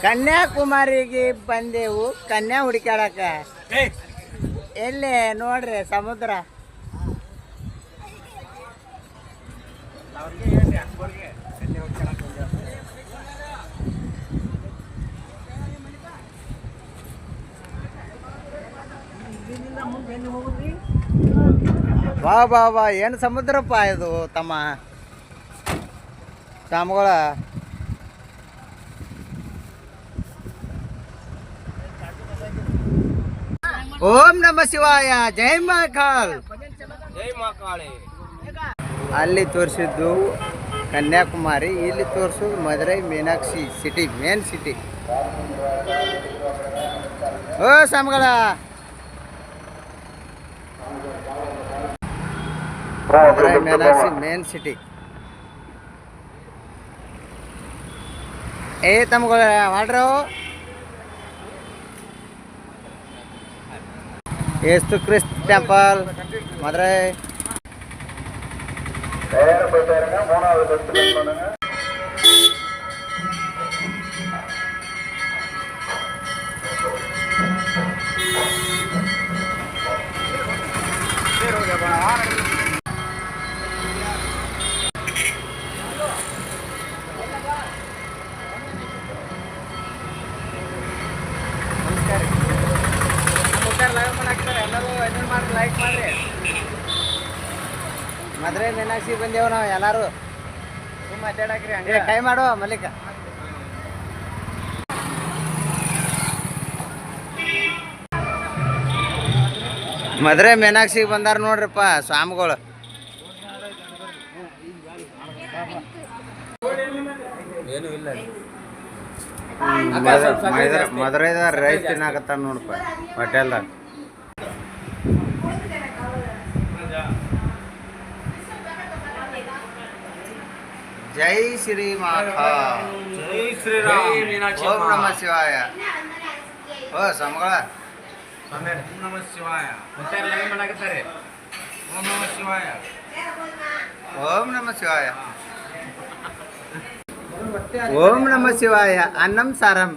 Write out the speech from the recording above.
ಕನ್ಯಾಕುಮಾರಿಗೆ ಬಂದೆವು ಕನ್ಯಾ ಹುಡುಕಾಡಕ. ಎಲ್ಲಿ ನೋಡ್ರಿ ಸಮುದ್ರ. ವಾ ಬಾ ಬಾ ಏನು ಸಮುದ್ರಪ್ಪ ಇದು ತಮ್ಮ ತಾಮಗಳ. ಓಂ ನಮ ಶಿವಾಯ. ಜೈ ಮಹಾಕಾಲ್. ಅಲ್ಲಿ ತೋರಿಸಿದ್ದು ಕನ್ಯಾಕುಮಾರಿ, ಇಲ್ಲಿ ತೋರಿಸೋದು Madurai Meenakshi city, main city. ಓ ಸಾಮಗಳ ಮದುರೈ ಮೀನಾಕ್ಷಿ ಮೇನ್ ಸಿಟಿ. ಏ ತಮ್ಗಳ ಮಾಡ್ರು. ಏಸ್ತು ಕ್ರಿಸ್ತ್ ಟೆಂಪಲ್ மதுரை. ಲೈಕ್ ಮಾಡ್ರಿ. ಮದುರೈ ಮೀನಾಕ್ಷಿ ಬಂದೇವು ನಾವು ಎಲ್ಲಾರು. ಮಾತಾಡಕ್ರಿ ಹಂಗೆ ಕೈ ಮಾಡುವ ಮಲ್ಲಿಕ. ಮದುರೈ ಮೀನಾಕ್ಷಿಗೆ ಬಂದಾರ ನೋಡ್ರಿಪ್ಪ ಸ್ವಾಮಿಗಳು. ಏನು ಇಲ್ಲ ಮದುರೈದಾಗ ರೈಸ್ ತಿನ್ನಾಕತ್ತಾರ ನೋಡಪ್ಪ ಹೋಟೆಲ್ದಾಗ. ಜೈ ಶ್ರೀ ಮಾತಾ. ಜೈ ಶ್ರೀರಾಮ್. ಓಂ ನಮ ಶಿವಾಯ. ಓ ಸಮಗಳ ಓಂ ನಮ ಶಿವಾಯ. ಓಂ ನಮ ಶಿವಾಯ. ಓಂ ನಮ ಶಿವಾಯ. ಓಂ ನಮ ಶಿವಾಯ. ಅನ್ನಂ ಸಾರಂ.